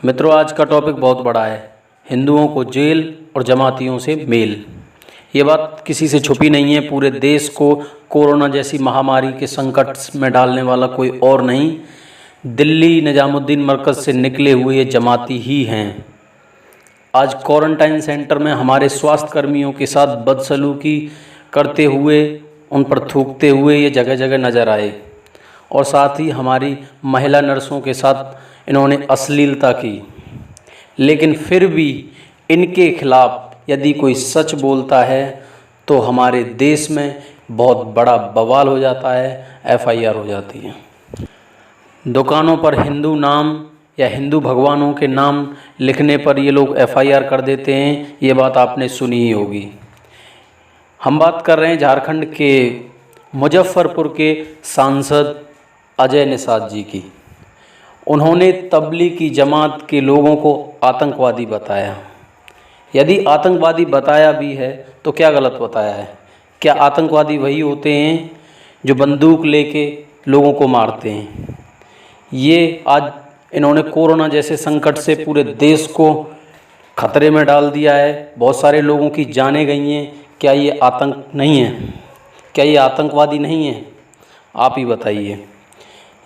मित्रों, आज का टॉपिक बहुत बड़ा है। हिंदुओं को जेल और जमातियों से मेल। ये बात किसी से छुपी नहीं है। पूरे देश को कोरोना जैसी महामारी के संकट में डालने वाला कोई और नहीं, दिल्ली निजामुद्दीन मरकज़ से निकले हुए ये जमाती ही हैं। आज क्वारंटाइन सेंटर में हमारे स्वास्थ्य कर्मियों के साथ बदसलूकी करते हुए, उन पर थूकते हुए ये जगह जगह नज़र आए। और साथ ही हमारी महिला नर्सों के साथ इन्होंने अश्लीलता की। लेकिन फिर भी इनके खिलाफ यदि कोई सच बोलता है तो हमारे देश में बहुत बड़ा बवाल हो जाता है, FIR हो जाती है। दुकानों पर हिंदू नाम या हिंदू भगवानों के नाम लिखने पर ये लोग FIR कर देते हैं। ये बात आपने सुनी ही होगी। हम बात कर रहे हैं झारखंड के मुजफ्फरपुर के सांसद अजय निषाद जी की। उन्होंने तबलीगी जमात के लोगों को आतंकवादी बताया। यदि आतंकवादी बताया भी है तो क्या गलत बताया है? क्या आतंकवादी वही होते हैं जो बंदूक लेके लोगों को मारते हैं? ये आज इन्होंने कोरोना जैसे संकट से पूरे देश को खतरे में डाल दिया है। बहुत सारे लोगों की जानें गई हैं। क्या ये आतंक नहीं है? क्या ये आतंकवादी नहीं है? आप ही बताइए।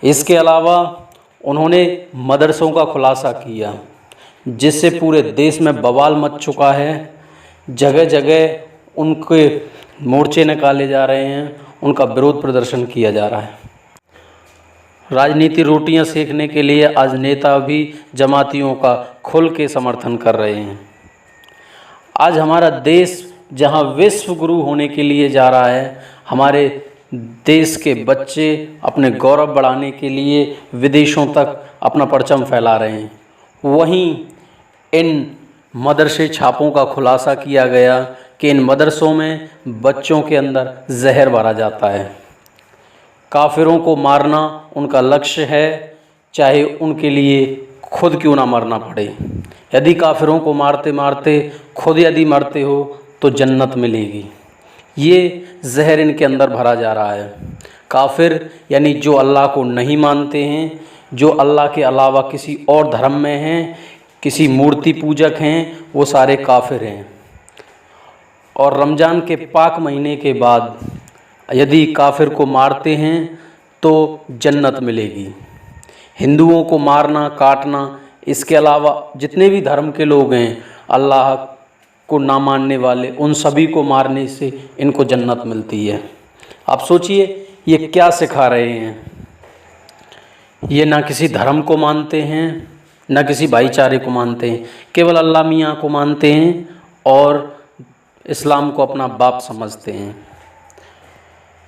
इसके अलावा उन्होंने मदरसों का खुलासा किया, जिससे पूरे देश में बवाल मच चुका है। जगह जगह उनके मोर्चे निकाले जा रहे हैं, उनका विरोध प्रदर्शन किया जा रहा है। राजनीति रोटियां सेकने के लिए आज नेता भी जमातियों का खुल के समर्थन कर रहे हैं। आज हमारा देश जहां विश्व गुरु होने के लिए जा रहा है, हमारे देश के बच्चे अपने गौरव बढ़ाने के लिए विदेशों तक अपना परचम फैला रहे हैं, वहीं इन मदरसे छापों का खुलासा किया गया कि इन मदरसों में बच्चों के अंदर जहर भरा जाता है। काफिरों को मारना उनका लक्ष्य है, चाहे उनके लिए खुद क्यों ना मरना पड़े। यदि काफिरों को मारते मारते खुद यदि मरते हो तो जन्नत मिलेगी। ये जहर इनके अंदर भरा जा रहा है। काफिर यानी जो अल्लाह को नहीं मानते हैं, जो अल्लाह के अलावा किसी और धर्म में हैं, किसी मूर्ति पूजक हैं, वो सारे काफिर हैं। और रमज़ान के पाक महीने के बाद यदि काफिर को मारते हैं तो जन्नत मिलेगी। हिंदुओं को मारना काटना, इसके अलावा जितने भी धर्म के लोग हैं, अल्लाह को ना मानने वाले, उन सभी को मारने से इनको जन्नत मिलती है। आप सोचिए ये क्या सिखा रहे हैं। ये ना किसी धर्म को मानते हैं, ना किसी भाईचारे को मानते हैं, केवल अल्लाह मियाँ को मानते हैं और इस्लाम को अपना बाप समझते हैं।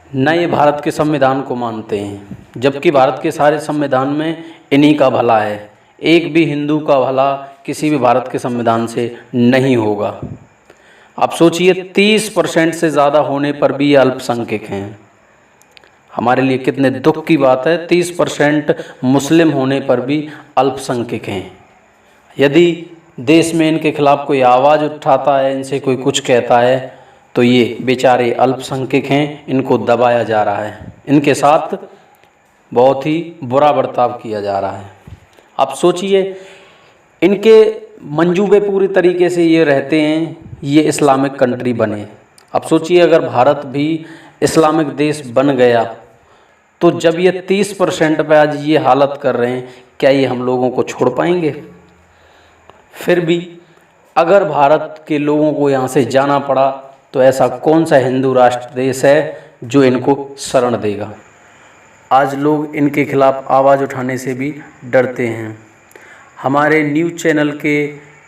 न ये भारत के संविधान को मानते हैं, जबकि भारत के सारे संविधान में इन्हीं का भला है। एक भी हिंदू का भला किसी भी भारत के संविधान से नहीं होगा। आप सोचिए 30% से ज़्यादा होने पर भी ये अल्पसंख्यक हैं। हमारे लिए कितने दुख की बात है, 30% मुस्लिम होने पर भी अल्पसंख्यक हैं। यदि देश में इनके खिलाफ कोई आवाज़ उठाता है, इनसे कोई कुछ कहता है, तो ये बेचारे अल्पसंख्यक हैं, इनको दबाया जा रहा है, इनके साथ बहुत ही बुरा बर्ताव किया जा रहा है। आप सोचिए इनके मंजूबे पूरी तरीके से ये रहते हैं ये इस्लामिक कंट्री बने। अब सोचिए अगर भारत भी इस्लामिक देश बन गया तो जब ये 30% पे आज ये हालत कर रहे हैं, क्या ये हम लोगों को छोड़ पाएंगे? फिर भी अगर भारत के लोगों को यहाँ से जाना पड़ा तो ऐसा कौन सा हिंदू राष्ट्र देश है जो इनको शरण देगा? आज लोग इनके खिलाफ आवाज़ उठाने से भी डरते हैं। हमारे न्यूज़ चैनल के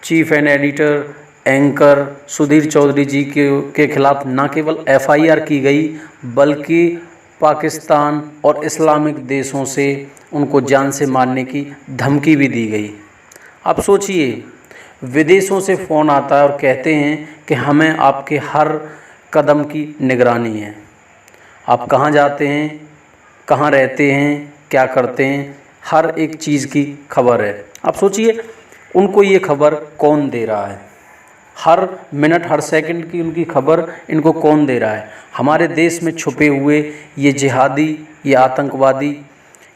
chief and editor anchor Sudhir Chaudhary ji के खिलाफ न केवल FIR की गई, बल्कि पाकिस्तान और इस्लामिक देशों से उनको जान से मारने की धमकी भी दी गई। आप सोचिए विदेशों से फ़ोन आता है और कहते हैं कि हमें आपके हर कदम की निगरानी है। आप कहाँ जाते हैं, कहाँ रहते हैं, क्या करते हैं, हर एक चीज़ की खबर है। आप सोचिए उनको ये खबर कौन दे रहा है? हर मिनट हर सेकंड की उनकी खबर इनको कौन दे रहा है? हमारे देश में छुपे हुए ये जिहादी, ये आतंकवादी,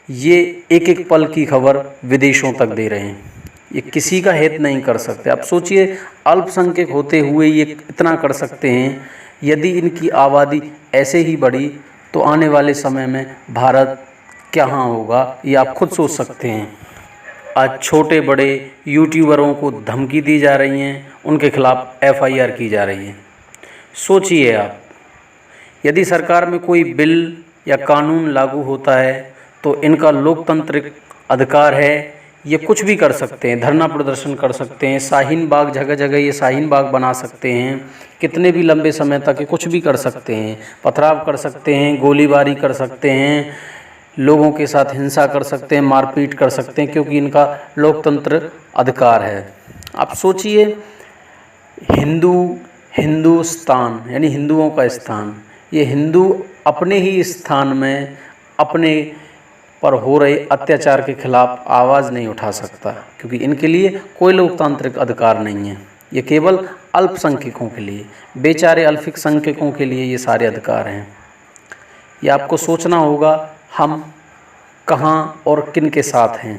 ये एक एक पल की खबर विदेशों तक दे रहे हैं। ये किसी का हित नहीं कर सकते। अब सोचिए, अल्पसंख्यक होते हुए ये इतना कर सकते हैं। यदि इनकी आबादी ऐसे ही बढ़ी तो आने वाले समय में भारत कहाँ होगा, ये आप खुद सोच सकते हैं। आज छोटे बड़े यूट्यूबरों को धमकी दी जा रही हैं, उनके खिलाफ FIR की जा रही है। सोचिए आप, यदि सरकार में कोई बिल या कानून लागू होता है तो इनका लोकतांत्रिक अधिकार है, ये कुछ भी कर सकते हैं, धरना प्रदर्शन कर सकते हैं, शाहीन बाग जगह जगह ये शाहीन बाग बना सकते हैं, कितने भी लंबे समय तक ये कुछ भी कर सकते हैं, पथराव कर सकते हैं, गोलीबारी कर सकते हैं, लोगों के साथ हिंसा कर सकते हैं, मारपीट कर सकते हैं, क्योंकि इनका लोकतंत्र अधिकार है। आप सोचिए, हिंदुस्तान यानी हिंदुओं का स्थान, ये हिंदू अपने ही स्थान में अपने पर हो रहे अत्याचार के खिलाफ आवाज़ नहीं उठा सकता, क्योंकि इनके लिए कोई लोकतांत्रिक अधिकार नहीं है। ये केवल अल्पसंख्यकों के लिए, बेचारे अल्पसंख्यकों के लिए ये सारे अधिकार हैं। ये आपको सोचना होगा हम कहाँ और किन के साथ हैं।